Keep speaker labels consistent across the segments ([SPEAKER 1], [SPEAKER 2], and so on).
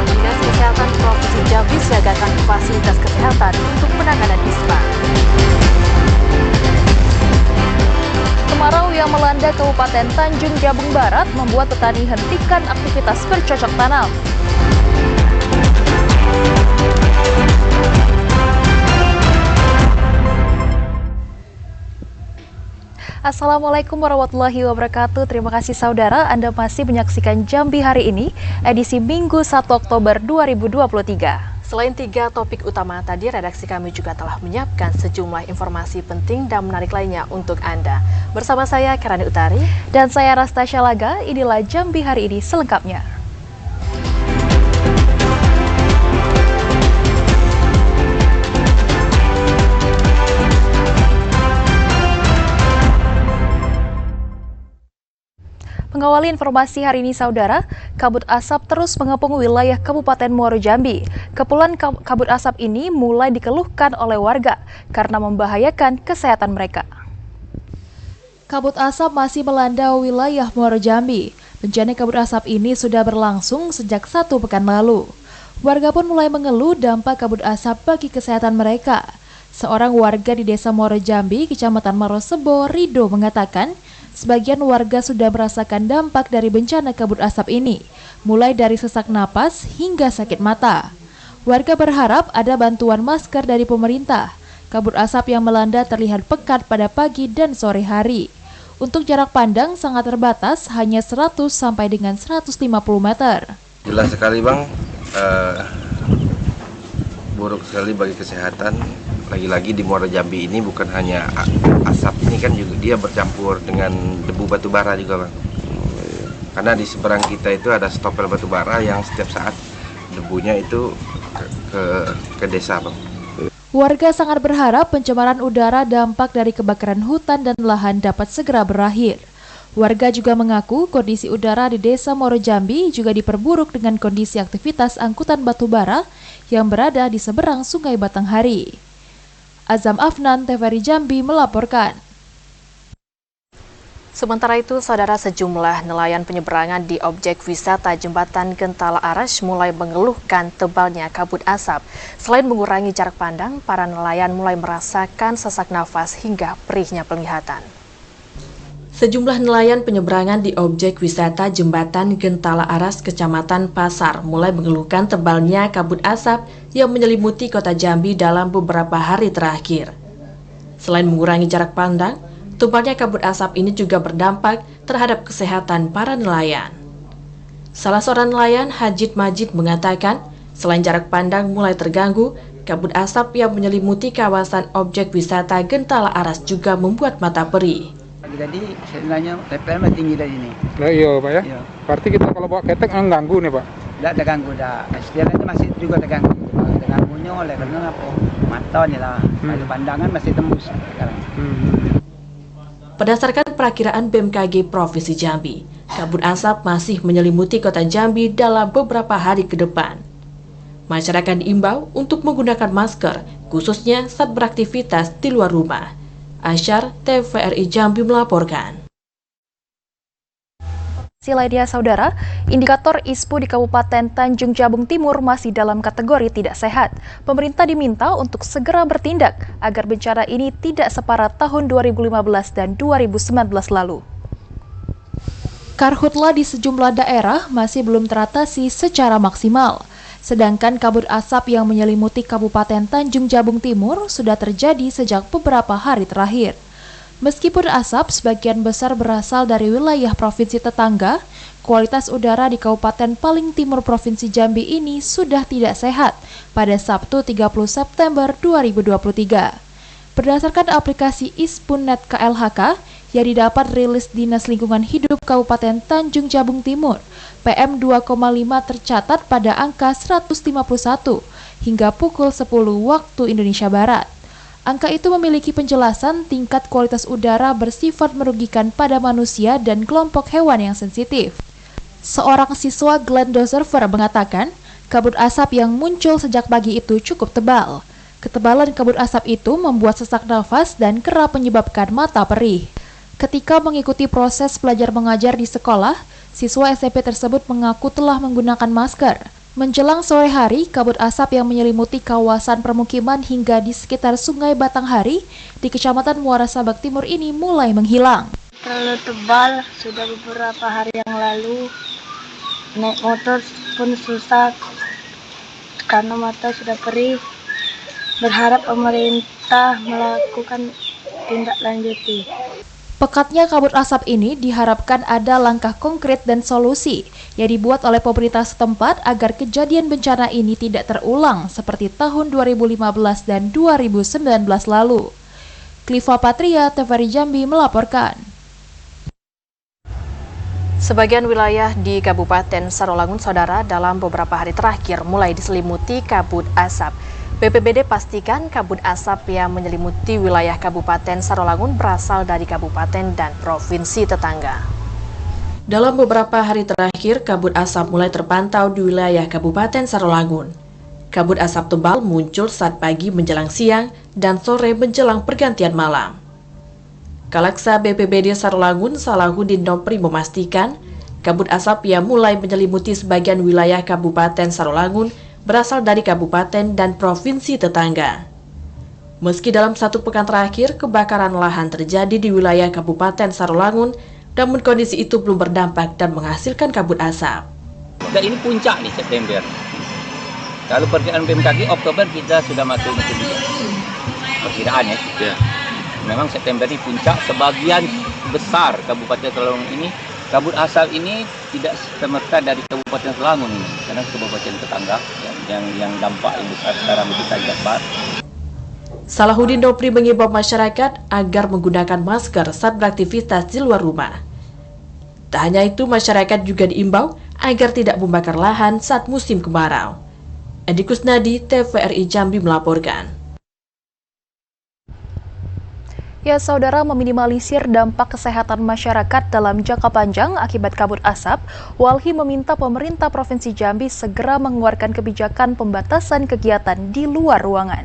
[SPEAKER 1] Dinas Kesehatan Provinsi Jambi siagakan fasilitas kesehatan untuk penanganan ispa. Kemarau yang melanda Kabupaten Tanjung Jabung Barat membuat petani hentikan aktivitas bercocok tanam. Assalamualaikum warahmatullahi wabarakatuh. Terima kasih saudara, Anda masih menyaksikan Jambi Hari Ini, edisi Minggu 1 Oktober 2023. Selain 3 topik utama tadi, redaksi kami juga telah menyiapkan sejumlah informasi penting dan menarik lainnya untuk Anda. Bersama saya, Kirani Utari. Dan saya, Rastasya Laga, inilah Jambi Hari Ini selengkapnya. Mengawali informasi hari ini saudara, kabut asap terus mengepung wilayah Kabupaten Muaro Jambi. Kepulan kabut asap ini mulai dikeluhkan oleh warga karena membahayakan kesehatan mereka. Kabut asap masih melanda wilayah Muaro Jambi. Bencana kabut asap ini sudah berlangsung sejak 1 pekan lalu. Warga pun mulai mengeluh dampak kabut asap bagi kesehatan mereka. Seorang warga di Desa Muaro Jambi, Kecamatan Marosebo, Rido mengatakan, sebagian warga sudah merasakan dampak dari bencana kabut asap ini, mulai dari sesak napas hingga sakit mata. Warga berharap ada bantuan masker dari pemerintah. Kabut asap yang melanda terlihat pekat pada pagi dan sore hari. Untuk jarak pandang sangat terbatas, hanya 100 sampai dengan 150 meter.
[SPEAKER 2] Jelas sekali Bang, buruk sekali bagi kesehatan. Lagi-lagi di Muaro Jambi ini bukan hanya asap, ini kan juga dia bercampur dengan debu batu bara juga Bang. Karena di seberang kita itu ada stopel batu bara yang setiap saat debunya itu ke desa Bang.
[SPEAKER 1] Warga sangat berharap pencemaran udara dampak dari kebakaran hutan dan lahan dapat segera berakhir. Warga juga mengaku kondisi udara di Desa Muaro Jambi juga diperburuk dengan kondisi aktivitas angkutan batu bara yang berada di seberang Sungai Batanghari. Azam Afnan, TVRI Jambi melaporkan. Sementara itu, saudara, sejumlah nelayan penyeberangan di objek wisata Jembatan Gentala Aras mulai mengeluhkan tebalnya kabut asap. Selain mengurangi jarak pandang, para nelayan mulai merasakan sesak nafas hingga perihnya penglihatan. Sejumlah nelayan penyeberangan di objek wisata Jembatan Gentala Aras, Kecamatan Pasar, mulai mengeluhkan tebalnya kabut asap yang menyelimuti kota Jambi dalam beberapa hari terakhir. Selain mengurangi jarak pandang, tebalnya kabut asap ini juga berdampak terhadap kesehatan para nelayan. Salah seorang nelayan, Hajid Majid, mengatakan, selain jarak pandang mulai terganggu, kabut asap yang menyelimuti kawasan objek wisata Gentala Aras juga membuat mata perih.
[SPEAKER 3] Jadi sebenarnya TPM tinggi dari sini.
[SPEAKER 4] Nah, iya Pak ya?
[SPEAKER 3] Iya.
[SPEAKER 4] Berarti kita kalau bawa ketek mengganggu nih Pak?
[SPEAKER 3] Tidak terganggu, istilahnya masih juga terganggu. Terganggunya oleh karena apa? Mata nih lah, kalau pandangan masih tembus sekarang.
[SPEAKER 1] Berdasarkan perakiraan BMKG Provinsi Jambi, kabut asap masih menyelimuti kota Jambi dalam beberapa hari ke depan. Masyarakat diimbau untuk menggunakan masker, khususnya saat beraktivitas di luar rumah. Asyar, TVRI Jambi melaporkan. Lainnya saudara, indikator ISPU di Kabupaten Tanjung Jabung Timur masih dalam kategori tidak sehat. Pemerintah diminta untuk segera bertindak agar bencana ini tidak separah tahun 2015 dan 2019 lalu. Karhutla di sejumlah daerah masih belum teratasi secara maksimal. Sedangkan kabut asap yang menyelimuti Kabupaten Tanjung Jabung Timur sudah terjadi sejak beberapa hari terakhir. Meskipun asap sebagian besar berasal dari wilayah provinsi tetangga, kualitas udara di Kabupaten paling timur Provinsi Jambi ini sudah tidak sehat pada Sabtu 30 September 2023. Berdasarkan aplikasi ISPU.net KLHK yang didapat rilis Dinas Lingkungan Hidup Kabupaten Tanjung Jabung Timur, PM 2,5 tercatat pada angka 151 hingga pukul 10 waktu Indonesia Barat. Angka itu memiliki penjelasan tingkat kualitas udara bersifat merugikan pada manusia dan kelompok hewan yang sensitif. Seorang siswa Glenn Doserver mengatakan, kabut asap yang muncul sejak pagi itu cukup tebal. Ketebalan kabut asap itu membuat sesak nafas dan kerap menyebabkan mata perih. Ketika mengikuti proses belajar mengajar di sekolah, siswa SMP tersebut mengaku telah menggunakan masker. Menjelang sore hari, kabut asap yang menyelimuti kawasan permukiman hingga di sekitar Sungai Batanghari di Kecamatan Muara Sabak Timur ini mulai menghilang.
[SPEAKER 5] Terlalu tebal, sudah beberapa hari yang lalu. Naik motor pun susah karena mata sudah perih. Berharap pemerintah melakukan tindak lanjuti.
[SPEAKER 1] Pekatnya kabut asap ini diharapkan ada langkah konkret dan solusi yang dibuat oleh pemerintah setempat agar kejadian bencana ini tidak terulang seperti tahun 2015 dan 2019 lalu. Kliva Patria, TVRI Jambi melaporkan.
[SPEAKER 6] Sebagian wilayah di Kabupaten Sarolangun, Saudara, dalam beberapa hari terakhir mulai diselimuti kabut asap. BPBD pastikan kabut asap yang menyelimuti wilayah Kabupaten Sarolangun berasal dari kabupaten dan provinsi tetangga. Dalam beberapa hari terakhir, kabut asap mulai terpantau di wilayah Kabupaten Sarolangun. Kabut asap tebal muncul saat pagi menjelang siang dan sore menjelang pergantian malam. Kalaksa BPBD Sarolangun, Salahuddin Nopri memastikan, kabut asap yang mulai menyelimuti sebagian wilayah Kabupaten Sarolangun berasal dari kabupaten dan provinsi tetangga. Meski dalam 1 pekan terakhir kebakaran lahan terjadi di wilayah Kabupaten Sarolangun, namun kondisi itu belum berdampak dan menghasilkan kabut asap.
[SPEAKER 7] Dan ini puncak nih September. Kalau perkiraan BMKG Oktober kita sudah masuk musim hujan. Perkiraan ya. Memang September ini puncak. Sebagian besar Kabupaten Sarolangun ini kabut asap ini tidak semerta dari Kabupaten Sarolangun ini, karena kabupaten tetangga yang dampak yang besar sekarang itu Tanjung.
[SPEAKER 6] Salahuddin Nopri mengimbau masyarakat agar menggunakan masker saat beraktivitas di luar rumah. Tak hanya itu, masyarakat juga diimbau agar tidak membakar lahan saat musim kemarau. Edi Kusnadi, TVRI Jambi melaporkan.
[SPEAKER 1] Ya, Saudara, meminimalisir dampak kesehatan masyarakat dalam jangka panjang akibat kabut asap, Walhi meminta pemerintah Provinsi Jambi segera mengeluarkan kebijakan pembatasan kegiatan di luar ruangan.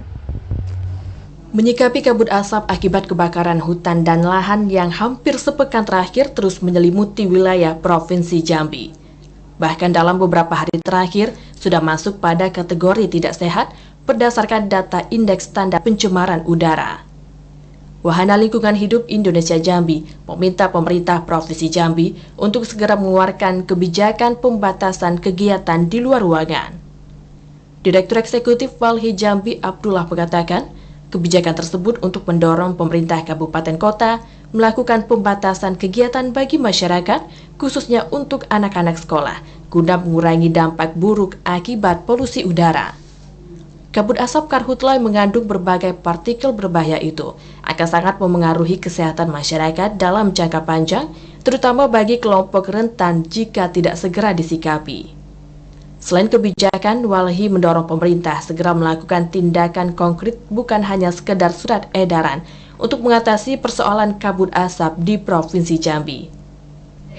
[SPEAKER 6] Menyikapi kabut asap akibat kebakaran hutan dan lahan yang hampir sepekan terakhir terus menyelimuti wilayah Provinsi Jambi. Bahkan dalam beberapa hari terakhir sudah masuk pada kategori tidak sehat berdasarkan data Indeks Standar Pencemaran Udara. Wahana Lingkungan Hidup Indonesia Jambi meminta pemerintah Provinsi Jambi untuk segera mengeluarkan kebijakan pembatasan kegiatan di luar ruangan. Direktur Eksekutif Walhi Jambi Abdullah mengatakan, kebijakan tersebut untuk mendorong pemerintah kabupaten kota melakukan pembatasan kegiatan bagi masyarakat, khususnya untuk anak-anak sekolah, guna mengurangi dampak buruk akibat polusi udara. Kabut asap karhutla mengandung berbagai partikel berbahaya itu akan sangat memengaruhi kesehatan masyarakat dalam jangka panjang, terutama bagi kelompok rentan jika tidak segera disikapi. Selain kebijakan, Walhi mendorong pemerintah segera melakukan tindakan konkret bukan hanya sekedar surat edaran untuk mengatasi persoalan kabut asap di Provinsi Jambi.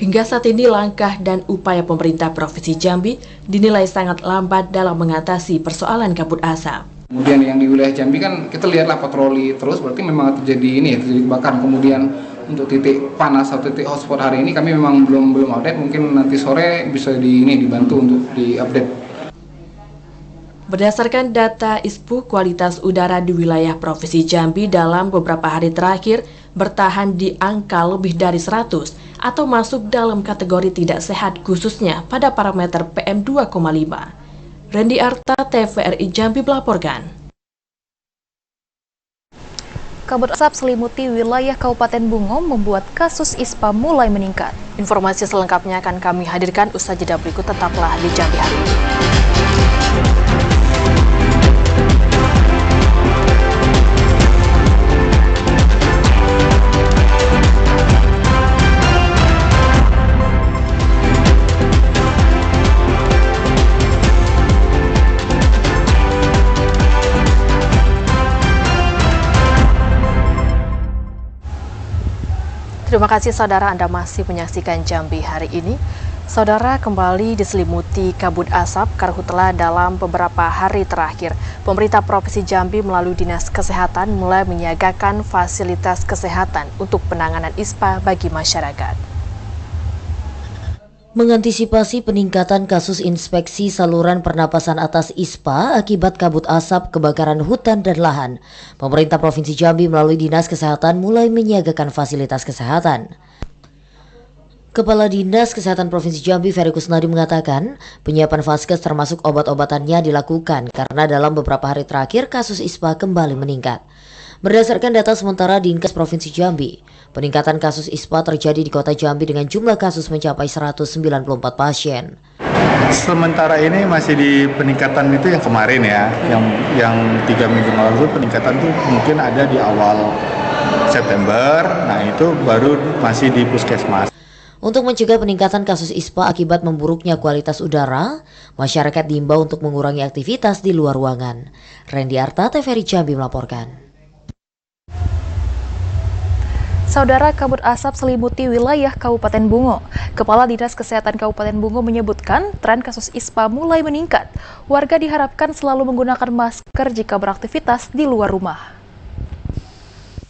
[SPEAKER 6] Hingga saat ini langkah dan upaya pemerintah Provinsi Jambi dinilai sangat lambat dalam mengatasi persoalan kabut asap.
[SPEAKER 8] Kemudian yang di wilayah Jambi kan kita lihatlah patroli terus, berarti memang terjadi terjadi kebakaran. Kemudian untuk titik panas atau titik hotspot hari ini kami memang belum update, mungkin nanti sore bisa dibantu untuk diupdate.
[SPEAKER 6] Berdasarkan data ISPU, kualitas udara di wilayah Provinsi Jambi dalam beberapa hari terakhir bertahan di angka lebih dari 100 atau masuk dalam kategori tidak sehat khususnya pada parameter PM2,5. Randy Arta, TVRI Jambi melaporkan.
[SPEAKER 1] Kabut asap selimuti wilayah Kabupaten Bungo membuat kasus ISPA mulai meningkat.
[SPEAKER 6] Informasi selengkapnya akan kami hadirkan usai jeda berikut, tetaplah di Jambi Hari ini. Terima kasih saudara, Anda masih menyaksikan Jambi Hari ini. Saudara, kembali diselimuti kabut asap karhutla dalam beberapa hari terakhir. Pemerintah Provinsi Jambi melalui Dinas Kesehatan mulai menyiagakan fasilitas kesehatan untuk penanganan ISPA bagi masyarakat.
[SPEAKER 9] Mengantisipasi peningkatan kasus inspeksi saluran pernapasan atas ISPA akibat kabut asap kebakaran hutan dan lahan, pemerintah Provinsi Jambi melalui Dinas Kesehatan mulai menyiagakan fasilitas kesehatan. Kepala Dinas Kesehatan Provinsi Jambi Ferry Kusnadi mengatakan penyiapan vaskes termasuk obat-obatannya dilakukan karena dalam beberapa hari terakhir kasus ISPA kembali meningkat. Berdasarkan data sementara Dinkes Provinsi Jambi, peningkatan kasus ISPA terjadi di Kota Jambi dengan jumlah kasus mencapai 194 pasien.
[SPEAKER 10] Sementara ini masih di peningkatan itu yang kemarin ya, yang 3 minggu lalu peningkatan itu mungkin ada di awal September, nah itu baru masih di puskesmas.
[SPEAKER 9] Untuk mencegah peningkatan kasus ISPA akibat memburuknya kualitas udara, masyarakat diimbau untuk mengurangi aktivitas di luar ruangan. Randy Arta, TVRI Jambi melaporkan.
[SPEAKER 1] Saudara, kabut asap selimuti wilayah Kabupaten Bungo. Kepala Dinas Kesehatan Kabupaten Bungo menyebutkan tren kasus ISPA mulai meningkat. Warga diharapkan selalu menggunakan masker jika beraktivitas di luar rumah.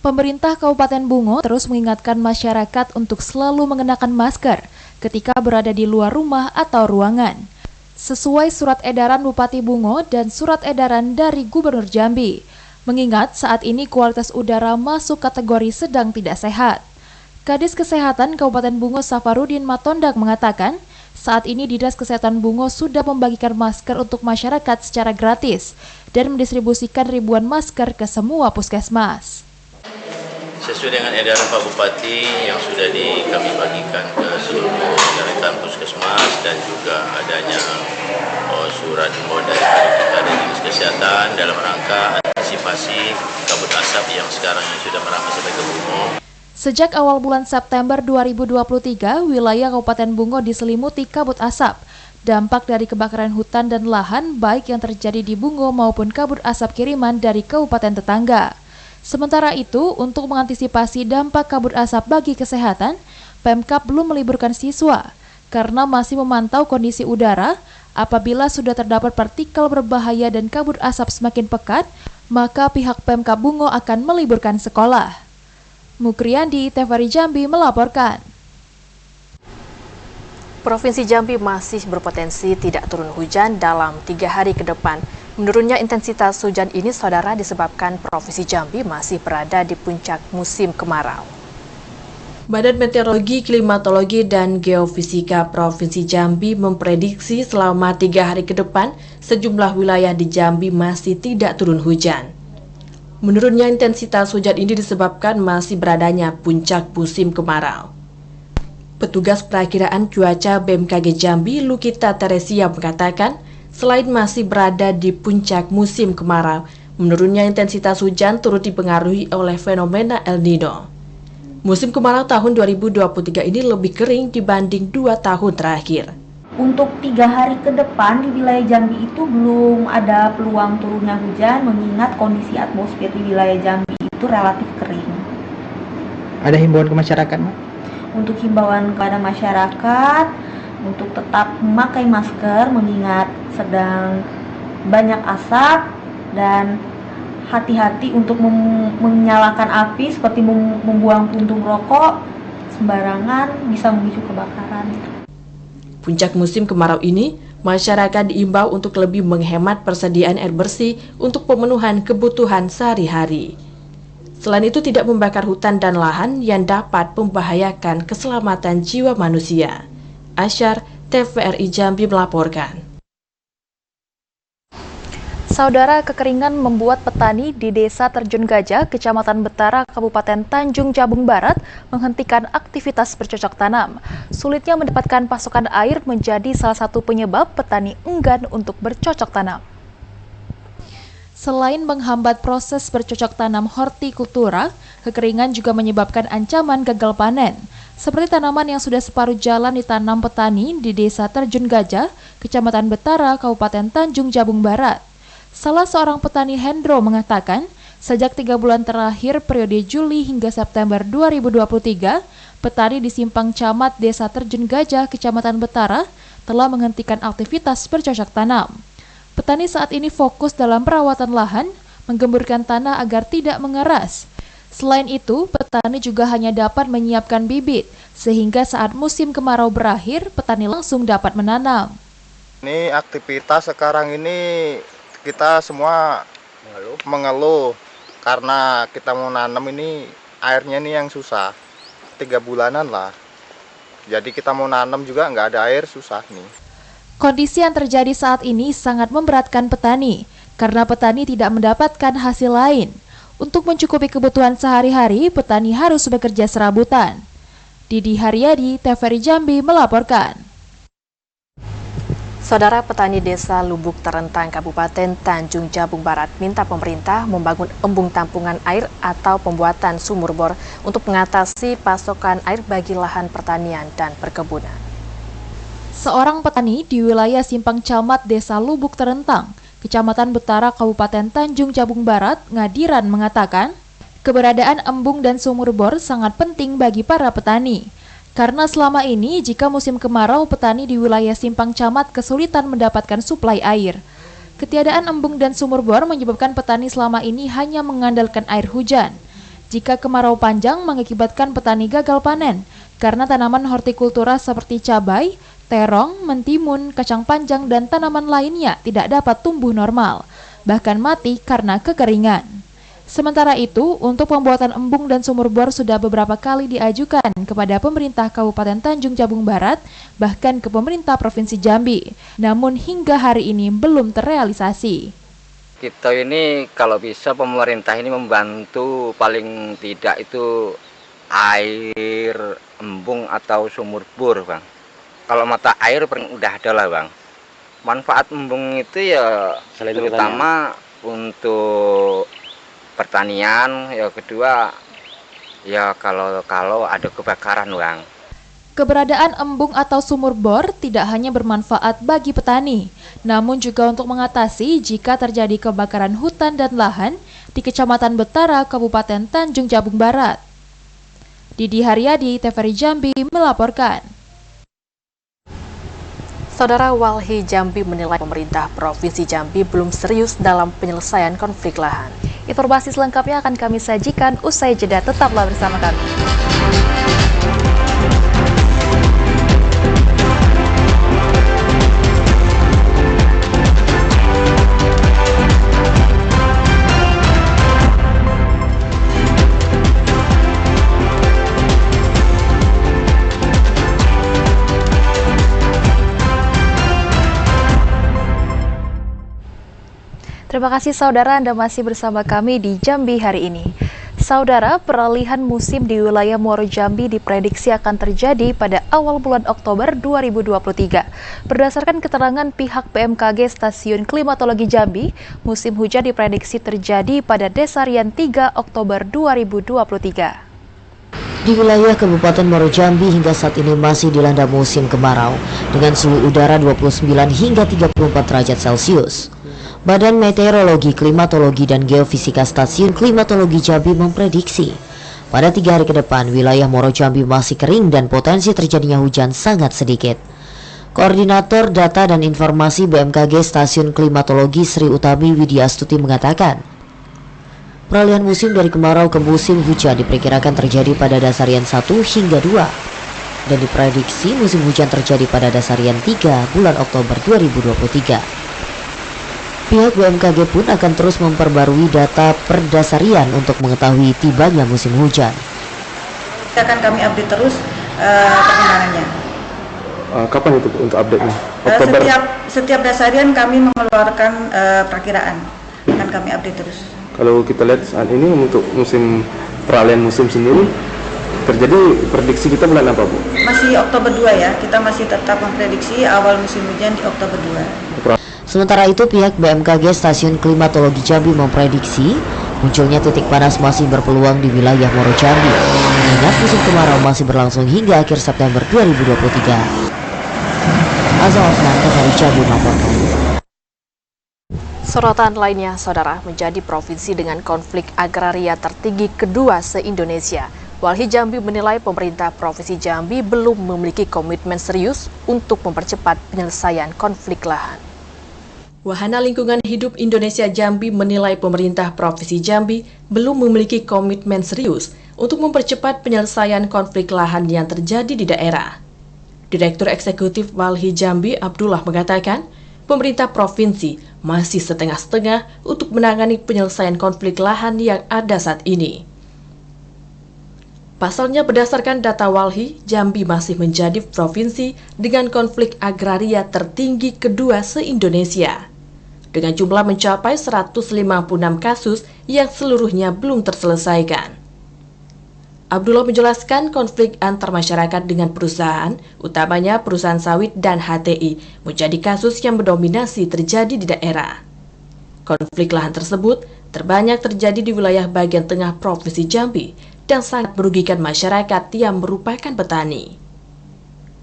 [SPEAKER 1] Pemerintah Kabupaten Bungo terus mengingatkan masyarakat untuk selalu mengenakan masker ketika berada di luar rumah atau ruangan. Sesuai surat edaran Bupati Bungo dan surat edaran dari Gubernur Jambi. Mengingat saat ini kualitas udara masuk kategori sedang tidak sehat. Kadis Kesehatan Kabupaten Bungo Safarudin Matondang mengatakan, saat ini Dinas Kesehatan Bungo sudah membagikan masker untuk masyarakat secara gratis dan mendistribusikan ribuan masker ke semua puskesmas.
[SPEAKER 11] Sesuai dengan edaran Pak Bupati yang sudah kami bagikan ke seluruh rekan puskesmas dan juga adanya surat himbauan dari kita dari Dinas Kesehatan dalam rangka antisipasi kabut asap yang sekarang ini sudah merambah sampai ke Bungo.
[SPEAKER 1] Sejak awal bulan September 2023, wilayah Kabupaten Bungo diselimuti kabut asap. Dampak dari kebakaran hutan dan lahan baik yang terjadi di Bungo maupun kabut asap kiriman dari kabupaten tetangga. Sementara itu, untuk mengantisipasi dampak kabut asap bagi kesehatan, Pemkab belum meliburkan siswa karena masih memantau kondisi udara. Apabila sudah terdapat partikel berbahaya dan kabut asap semakin pekat, maka pihak Pemkab Bungo akan meliburkan sekolah. Mukriandi, TVRI Jambi melaporkan.
[SPEAKER 6] Provinsi Jambi masih berpotensi tidak turun hujan dalam 3 hari ke depan. Menurunnya intensitas hujan ini, saudara, disebabkan Provinsi Jambi masih berada di puncak musim kemarau. Badan Meteorologi, Klimatologi, dan Geofisika Provinsi Jambi memprediksi selama 3 hari ke depan, sejumlah wilayah di Jambi masih tidak turun hujan. Menurunnya intensitas hujan ini disebabkan masih beradanya puncak musim kemarau. Petugas Perakiraan Cuaca BMKG Jambi, Lukita Teresia, mengatakan, selain masih berada di puncak musim kemarau, menurunnya intensitas hujan turut dipengaruhi oleh fenomena El Nino. Musim kemarau tahun 2023 ini lebih kering dibanding 2 tahun terakhir.
[SPEAKER 12] Untuk 3 hari ke depan di wilayah Jambi itu belum ada peluang turunnya hujan, mengingat kondisi atmosfer di wilayah Jambi itu relatif kering.
[SPEAKER 3] Ada himbauan ke masyarakat, Mbak?
[SPEAKER 12] Untuk himbauan kepada masyarakat untuk tetap memakai masker mengingat sedang banyak asap, dan hati-hati untuk menyalakan api seperti membuang puntung rokok sembarangan bisa memicu kebakaran.
[SPEAKER 6] Puncak musim kemarau ini, masyarakat diimbau untuk lebih menghemat persediaan air bersih untuk pemenuhan kebutuhan sehari-hari. Selain itu, tidak membakar hutan dan lahan yang dapat membahayakan keselamatan jiwa manusia. Asyar, TVRI Jambi melaporkan.
[SPEAKER 1] Saudara, kekeringan membuat petani di Desa Terjun Gajah, Kecamatan Betara, Kabupaten Tanjung Jabung Barat menghentikan aktivitas bercocok tanam. Sulitnya mendapatkan pasokan air menjadi salah satu penyebab petani enggan untuk bercocok tanam. Selain menghambat proses bercocok tanam hortikultura, kekeringan juga menyebabkan ancaman gagal panen. Seperti tanaman yang sudah separuh jalan ditanam petani di Desa Terjun Gajah, Kecamatan Betara, Kabupaten Tanjung Jabung Barat. Salah seorang petani, Hendro, mengatakan, sejak 3 bulan terakhir periode Juli hingga September 2023, petani di Simpang Camat Desa Terjun Gajah, Kecamatan Betara, telah menghentikan aktivitas bercocok tanam. Petani saat ini fokus dalam perawatan lahan, menggemburkan tanah agar tidak mengeras. Selain itu, petani juga hanya dapat menyiapkan bibit, sehingga saat musim kemarau berakhir, petani langsung dapat menanam.
[SPEAKER 13] Ini aktivitas sekarang ini kita semua mengeluh karena kita mau nanam ini airnya ini yang susah, 3 bulanan lah. Jadi kita mau nanam juga nggak ada air, susah nih.
[SPEAKER 1] Kondisi yang terjadi saat ini sangat memberatkan petani, karena petani tidak mendapatkan hasil lain. Untuk mencukupi kebutuhan sehari-hari, petani harus bekerja serabutan. Didi Haryadi, TVRI Jambi melaporkan.
[SPEAKER 6] Saudara, petani desa Lubuk Terentang, Kabupaten Tanjung Jabung Barat minta pemerintah membangun embung tampungan air atau pembuatan sumur bor untuk mengatasi pasokan air bagi lahan pertanian dan perkebunan.
[SPEAKER 1] Seorang petani di wilayah Simpang Camat Desa Lubuk Terentang, Kecamatan Betara, Kabupaten Tanjung Jabung Barat, Ngadiran mengatakan, keberadaan embung dan sumur bor sangat penting bagi para petani. Karena selama ini jika musim kemarau, petani di wilayah Simpang Camat kesulitan mendapatkan suplai air. Ketiadaan embung dan sumur bor menyebabkan petani selama ini hanya mengandalkan air hujan. Jika kemarau panjang mengakibatkan petani gagal panen, karena tanaman hortikultura seperti cabai, terong, mentimun, kacang panjang, dan tanaman lainnya tidak dapat tumbuh normal, bahkan mati karena kekeringan. Sementara itu, untuk pembuatan embung dan sumur bor sudah beberapa kali diajukan kepada pemerintah Kabupaten Tanjung Jabung Barat, bahkan ke pemerintah Provinsi Jambi. Namun hingga hari ini belum terrealisasi.
[SPEAKER 7] Kita ini kalau bisa pemerintah ini membantu paling tidak itu air embung atau sumur bor, Bang. Kalau mata air udah ada lah, Bang. Manfaat embung itu ya terutama untuk pertanian, ya kedua ya kalau ada kebakaran, Bang.
[SPEAKER 1] Keberadaan embung atau sumur bor tidak hanya bermanfaat bagi petani, namun juga untuk mengatasi jika terjadi kebakaran hutan dan lahan di Kecamatan Betara, Kabupaten Tanjung Jabung Barat. Didi Haryadi, TVRI Jambi melaporkan.
[SPEAKER 6] Saudara, Walhi Jambi menilai pemerintah Provinsi Jambi belum serius dalam penyelesaian konflik lahan.
[SPEAKER 1] Informasi selengkapnya akan kami sajikan usai jeda. Tetaplah bersama kami. Terima kasih saudara, Anda masih bersama kami di Jambi hari ini. Saudara, peralihan musim di wilayah Muaro Jambi diprediksi akan terjadi pada awal bulan Oktober 2023. Berdasarkan keterangan pihak BMKG Stasiun Klimatologi Jambi, musim hujan diprediksi terjadi pada Desarian 3 Oktober 2023.
[SPEAKER 9] Di wilayah Kabupaten Muaro Jambi hingga saat ini masih dilanda musim kemarau dengan suhu udara 29 hingga 34 derajat Celcius. Badan Meteorologi, Klimatologi, dan Geofisika Stasiun Klimatologi Jambi memprediksi pada 3 hari ke depan wilayah Muaro Jambi masih kering dan potensi terjadinya hujan sangat sedikit. Koordinator Data dan Informasi BMKG Stasiun Klimatologi Sri Utami Widyastuti mengatakan, peralihan musim dari kemarau ke musim hujan diperkirakan terjadi pada Dasarian 1 hingga 2 dan diprediksi musim hujan terjadi pada Dasarian 3 bulan Oktober 2023. Pihak BMKG pun akan terus memperbarui data perdasarian untuk mengetahui tibanya musim hujan.
[SPEAKER 14] Akan kami update terus perkembangannya.
[SPEAKER 15] Kapan itu untuk update-nya? Oktober?
[SPEAKER 14] Setiap dasarian kami mengeluarkan perakiraan, akan kami update terus.
[SPEAKER 15] Kalau kita lihat saat ini untuk musim peralihan musim sendiri, terjadi prediksi kita bulan apa, Bu?
[SPEAKER 14] Masih Oktober 2 ya, kita masih tetap memprediksi awal musim hujan di Oktober 2.
[SPEAKER 9] Sementara itu, pihak BMKG Stasiun Klimatologi Jambi memprediksi munculnya titik panas masih berpeluang di wilayah Muaro Jambi. Mengingat musim kemarau masih berlangsung hingga akhir September 2023. Azal Afnan, TVRI Jambi melaporkan.
[SPEAKER 6] Sorotan lainnya, saudara, menjadi provinsi dengan konflik agraria tertinggi kedua se-Indonesia. Walhi Jambi menilai pemerintah Provinsi Jambi belum memiliki komitmen serius untuk mempercepat penyelesaian konflik lahan. Wahana Lingkungan Hidup Indonesia Jambi menilai pemerintah Provinsi Jambi belum memiliki komitmen serius untuk mempercepat penyelesaian konflik lahan yang terjadi di daerah. Direktur Eksekutif Walhi Jambi Abdullah mengatakan, pemerintah provinsi masih setengah-setengah untuk menangani penyelesaian konflik lahan yang ada saat ini. Pasalnya berdasarkan data Walhi, Jambi masih menjadi provinsi dengan konflik agraria tertinggi kedua se-Indonesia, dengan jumlah mencapai 156 kasus yang seluruhnya belum terselesaikan. Abdullah menjelaskan konflik antar masyarakat dengan perusahaan, utamanya perusahaan sawit dan HTI, menjadi kasus yang mendominasi terjadi di daerah. Konflik lahan tersebut terbanyak terjadi di wilayah bagian tengah Provinsi Jambi dan sangat merugikan masyarakat yang merupakan petani.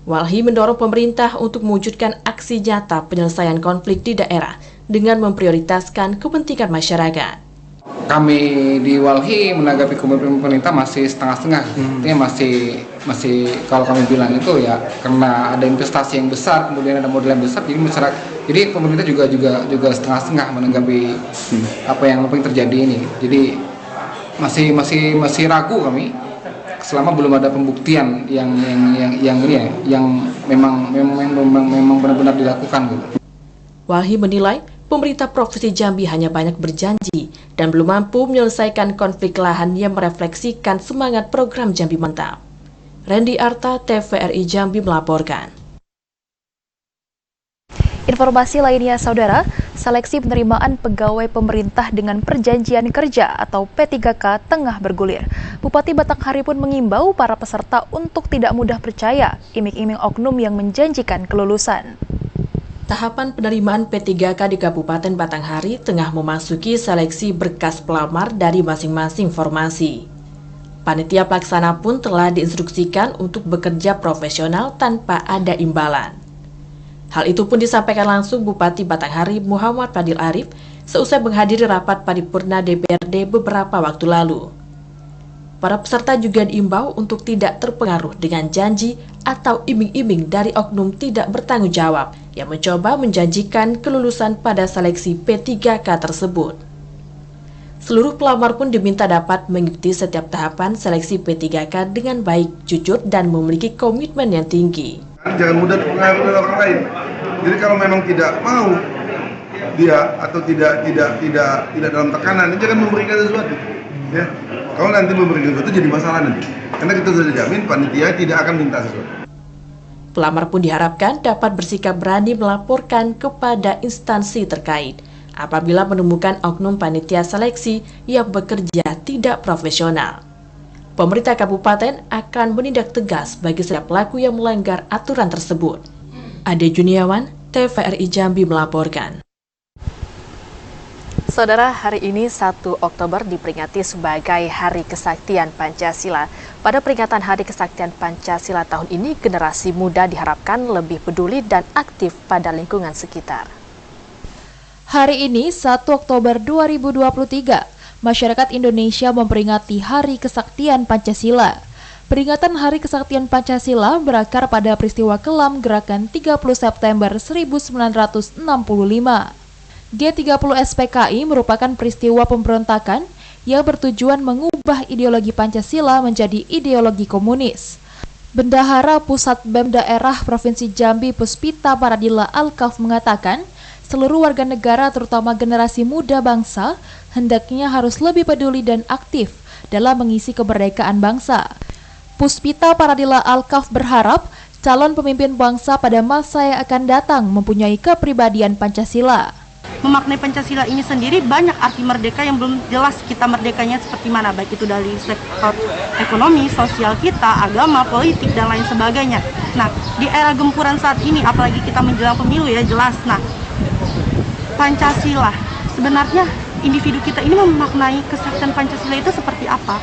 [SPEAKER 6] Walhi mendorong pemerintah untuk mewujudkan aksi nyata penyelesaian konflik di daerah dengan memprioritaskan kepentingan masyarakat.
[SPEAKER 8] Kami di Walhi menanggapi komitmen pemerintah masih setengah-setengah. Artinya masih kalau kami bilang itu ya karena ada investasi yang besar, kemudian ada modal yang besar, jadi masyarakat, jadi pemerintah juga setengah-setengah menanggapi apa yang terjadi ini. Jadi masih ragu kami selama belum ada pembuktian yang memang benar-benar dilakukan gitu.
[SPEAKER 6] Walhi menilai pemerintah Provinsi Jambi hanya banyak berjanji dan belum mampu menyelesaikan konflik lahan yang merefleksikan semangat program Jambi Mantap. Randy Arta, TVRI Jambi melaporkan.
[SPEAKER 1] Informasi lainnya, Saudara, seleksi penerimaan pegawai pemerintah dengan perjanjian kerja atau P3K tengah bergulir. Bupati Batanghari pun mengimbau para peserta untuk tidak mudah percaya iming-iming oknum yang menjanjikan kelulusan.
[SPEAKER 6] Tahapan penerimaan P3K di Kabupaten Batanghari tengah memasuki seleksi berkas pelamar dari masing-masing formasi. Panitia pelaksana pun telah diinstruksikan untuk bekerja profesional tanpa ada imbalan. Hal itu pun disampaikan langsung Bupati Batanghari Muhammad Fadil Arif seusai menghadiri rapat paripurna DPRD beberapa waktu lalu. Para peserta juga diimbau untuk tidak terpengaruh dengan janji atau iming-iming dari oknum tidak bertanggung jawab yang mencoba menjanjikan kelulusan pada seleksi P3K tersebut. Seluruh pelamar pun diminta dapat mengikuti setiap tahapan seleksi P3K dengan baik, jujur, dan memiliki komitmen yang tinggi.
[SPEAKER 16] Jangan mudah terpengaruh oleh orang lain. Jadi kalau memang tidak mau dia atau tidak dalam tekanan, jangan memberikan sesuatu. Ya, kalau nanti memberikan sesuatu jadi masalah nanti. Karena kita sudah jamin panitia tidak akan minta sesuatu.
[SPEAKER 6] Pelamar pun diharapkan dapat bersikap berani melaporkan kepada instansi terkait apabila menemukan oknum panitia seleksi yang bekerja tidak profesional. Pemerintah kabupaten akan menindak tegas bagi setiap pelaku yang melanggar aturan tersebut. Ade Juniawan, TVRI Jambi melaporkan.
[SPEAKER 1] Saudara, hari ini 1 Oktober diperingati sebagai Hari Kesaktian Pancasila. Pada peringatan Hari Kesaktian Pancasila tahun ini, generasi muda diharapkan lebih peduli dan aktif pada lingkungan sekitar. Hari ini, 1 Oktober 2023, masyarakat Indonesia memperingati Hari Kesaktian Pancasila. Peringatan Hari Kesaktian Pancasila berakar pada peristiwa kelam Gerakan 30 September 1965. G30 SPKI merupakan peristiwa pemberontakan yang bertujuan mengubah ideologi Pancasila menjadi ideologi komunis. Bendahara Pusat BEM Daerah Provinsi Jambi Puspita Paradila Alkaf mengatakan, seluruh warga negara terutama generasi muda bangsa hendaknya harus lebih peduli dan aktif dalam mengisi kemerdekaan bangsa. Puspita Paradila Alkaf berharap calon pemimpin bangsa pada masa yang akan datang mempunyai kepribadian Pancasila.
[SPEAKER 17] Memaknai Pancasila ini sendiri banyak arti merdeka yang belum jelas kita merdekanya seperti mana, baik itu dari sektor ekonomi, sosial kita, agama, politik, dan lain sebagainya. Nah, di era gempuran saat ini, apalagi kita menjelang pemilu ya jelas. Nah, Pancasila, sebenarnya individu kita ini memaknai kesaktian Pancasila itu seperti apa?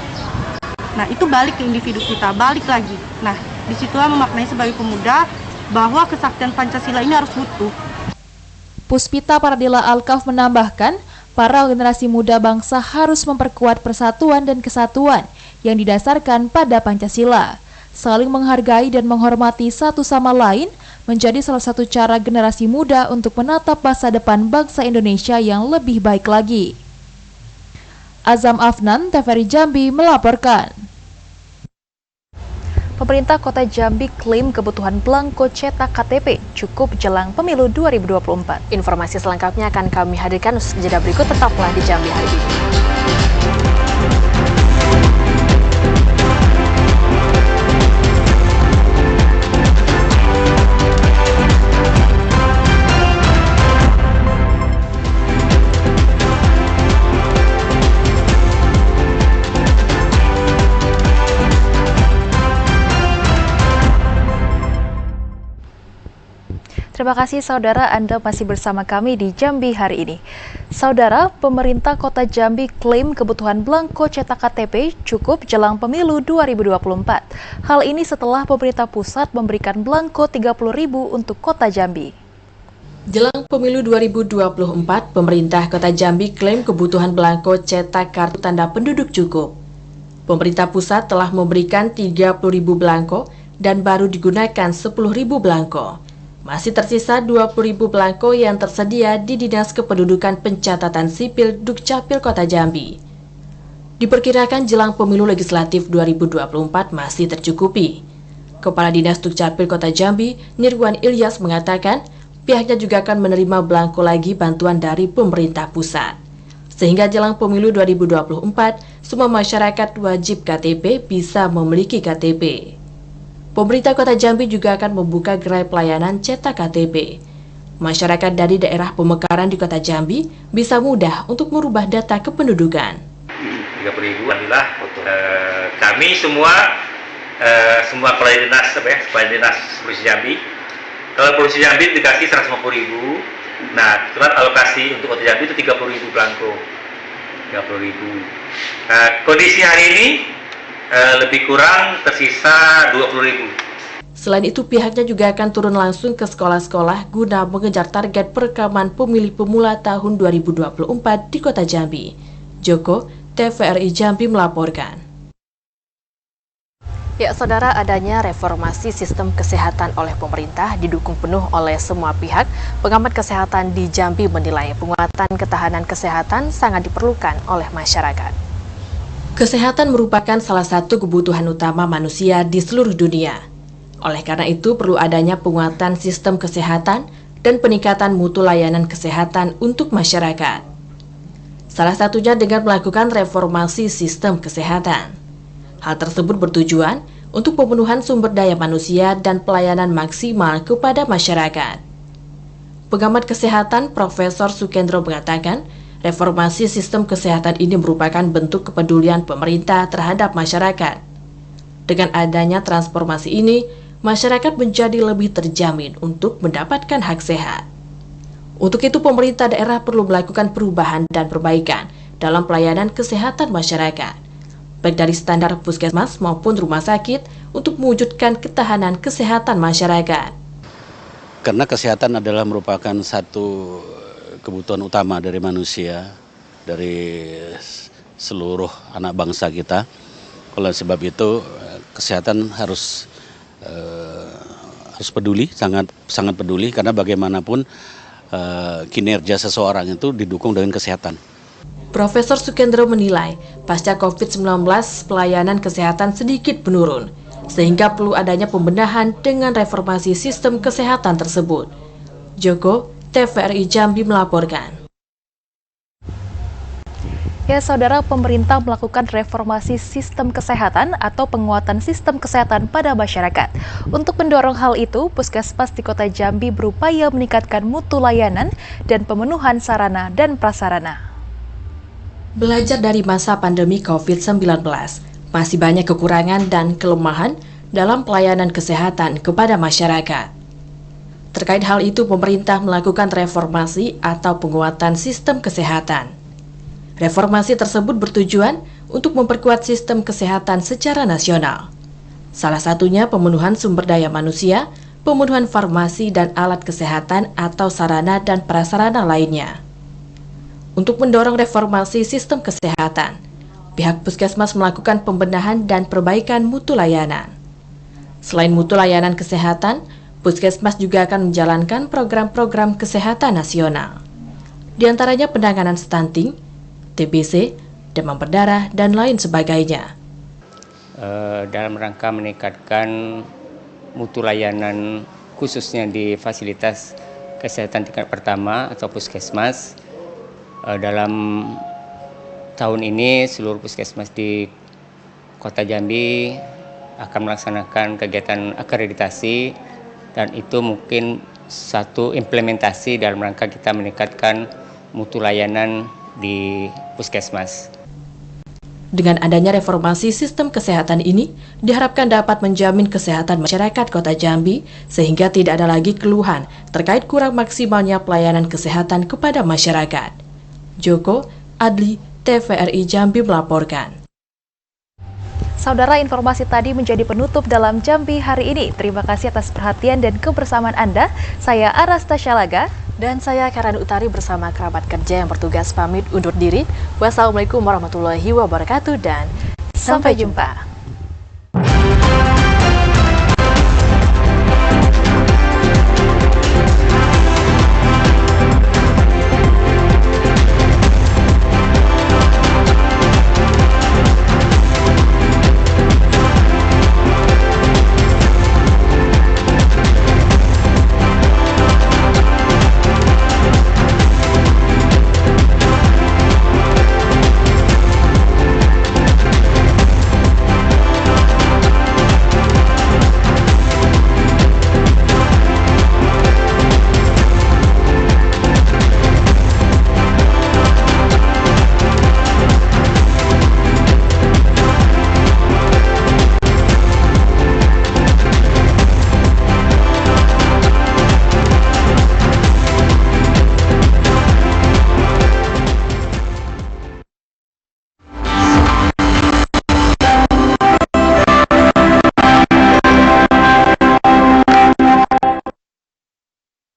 [SPEAKER 17] Nah, itu balik ke individu kita, balik lagi. Nah, disitulah memaknai sebagai pemuda bahwa kesaktian Pancasila ini harus utuh.
[SPEAKER 1] Puspita Paradila Alkaf menambahkan, para generasi muda bangsa harus memperkuat persatuan dan kesatuan yang didasarkan pada Pancasila. Saling menghargai dan menghormati satu sama lain menjadi salah satu cara generasi muda untuk menatap masa depan bangsa Indonesia yang lebih baik lagi. Azam Afnan, TVRI Jambi melaporkan. Pemerintah Kota Jambi klaim kebutuhan belangko cetak KTP cukup jelang pemilu 2024.
[SPEAKER 6] Informasi selengkapnya akan kami hadirkan usai jeda berikut, tetaplah di Jambi hari ini.
[SPEAKER 1] Terima kasih saudara, Anda masih bersama kami di Jambi hari ini. Saudara, pemerintah Kota Jambi klaim kebutuhan belangko cetak KTP cukup jelang pemilu 2024. Hal ini setelah pemerintah pusat memberikan belangko 30.000 untuk Kota Jambi.
[SPEAKER 6] Jelang pemilu 2024, pemerintah Kota Jambi klaim kebutuhan belangko cetak kartu tanda penduduk cukup. Pemerintah pusat telah memberikan 30.000 belangko dan baru digunakan 10.000 belangko. Masih tersisa 20.000 belangko yang tersedia di Dinas Kependudukan Pencatatan Sipil Dukcapil Kota Jambi. Diperkirakan jelang pemilu legislatif 2024 masih tercukupi. Kepala Dinas Dukcapil Kota Jambi, Nirwan Ilyas mengatakan, pihaknya juga akan menerima belangko lagi bantuan dari pemerintah pusat. Sehingga jelang pemilu 2024, semua masyarakat wajib KTP bisa memiliki KTP. Pemerintah Kota Jambi juga akan membuka gerai pelayanan cetak KTP. Masyarakat dari daerah pemekaran di Kota Jambi bisa mudah untuk merubah data kependudukan.
[SPEAKER 18] 30.000 alhamdulillah kami semua kepala dinas Polisi Jambi. Kalau Polisi Jambi dikasih 150.000. Nah, kebetulan alokasi untuk Kota Jambi itu 30.000 belangko. 30.000. Kondisi hari ini lebih kurang tersisa 20.000.
[SPEAKER 6] Selain itu, pihaknya juga akan turun langsung ke sekolah-sekolah guna mengejar target perekaman pemilih pemula tahun 2024 di Kota Jambi. Joko, TVRI Jambi melaporkan.
[SPEAKER 1] Ya, saudara, adanya reformasi sistem kesehatan oleh pemerintah didukung penuh oleh semua pihak. Pengamat kesehatan di Jambi menilai penguatan ketahanan kesehatan sangat diperlukan oleh masyarakat.
[SPEAKER 6] Kesehatan merupakan salah satu kebutuhan utama manusia di seluruh dunia. Oleh karena itu, perlu adanya penguatan sistem kesehatan dan peningkatan mutu layanan kesehatan untuk masyarakat. Salah satunya dengan melakukan reformasi sistem kesehatan. Hal tersebut bertujuan untuk pemenuhan sumber daya manusia dan pelayanan maksimal kepada masyarakat. Pengamat kesehatan Profesor Sukendro mengatakan, reformasi sistem kesehatan ini merupakan bentuk kepedulian pemerintah terhadap masyarakat. Dengan adanya transformasi ini, masyarakat menjadi lebih terjamin untuk mendapatkan hak sehat. Untuk itu, pemerintah daerah perlu melakukan perubahan dan perbaikan dalam pelayanan kesehatan masyarakat, baik dari standar puskesmas maupun rumah sakit untuk mewujudkan ketahanan kesehatan masyarakat.
[SPEAKER 19] Karena kesehatan adalah merupakan satu kebutuhan utama dari manusia, dari seluruh anak bangsa kita. Oleh sebab itu, kesehatan harus peduli, sangat peduli, karena bagaimanapun kinerja seseorang itu didukung dengan kesehatan.
[SPEAKER 6] Profesor Sukendro menilai, pasca COVID-19 pelayanan kesehatan sedikit menurun, sehingga perlu adanya pembenahan dengan reformasi sistem kesehatan tersebut. Joko, TVRI Jambi melaporkan.
[SPEAKER 1] Ya, saudara, pemerintah melakukan reformasi sistem kesehatan atau penguatan sistem kesehatan pada masyarakat. Untuk mendorong hal itu, Puskesmas di Kota Jambi berupaya meningkatkan mutu layanan dan pemenuhan sarana dan prasarana.
[SPEAKER 6] Belajar dari masa pandemi COVID-19, masih banyak kekurangan dan kelemahan dalam pelayanan kesehatan kepada masyarakat. Terkait hal itu, pemerintah melakukan reformasi atau penguatan sistem kesehatan. Reformasi tersebut bertujuan untuk memperkuat sistem kesehatan secara nasional. Salah satunya pemenuhan sumber daya manusia, pemenuhan farmasi dan alat kesehatan atau sarana dan prasarana lainnya. Untuk mendorong reformasi sistem kesehatan, pihak puskesmas melakukan pembenahan dan perbaikan mutu layanan. Selain mutu layanan kesehatan, puskesmas juga akan menjalankan program-program kesehatan nasional. Di antaranya penanganan stunting, TBC, demam berdarah, dan lain sebagainya.
[SPEAKER 20] Dalam rangka meningkatkan mutu layanan khususnya di fasilitas kesehatan tingkat pertama atau puskesmas, dalam tahun ini seluruh puskesmas di Kota Jambi akan melaksanakan kegiatan akreditasi, dan itu mungkin satu implementasi dalam rangka kita meningkatkan mutu layanan di puskesmas.
[SPEAKER 6] Dengan adanya reformasi sistem kesehatan ini, diharapkan dapat menjamin kesehatan masyarakat Kota Jambi sehingga tidak ada lagi keluhan terkait kurang maksimalnya pelayanan kesehatan kepada masyarakat. Joko Adli, TVRI Jambi melaporkan.
[SPEAKER 1] Saudara, informasi tadi menjadi penutup dalam Jambi hari ini. Terima kasih atas perhatian dan kebersamaan Anda. Saya Arastasya Laga.
[SPEAKER 6] Dan saya Karani Utari bersama kerabat kerja yang bertugas pamit undur diri. Wassalamualaikum warahmatullahi wabarakatuh dan sampai jumpa.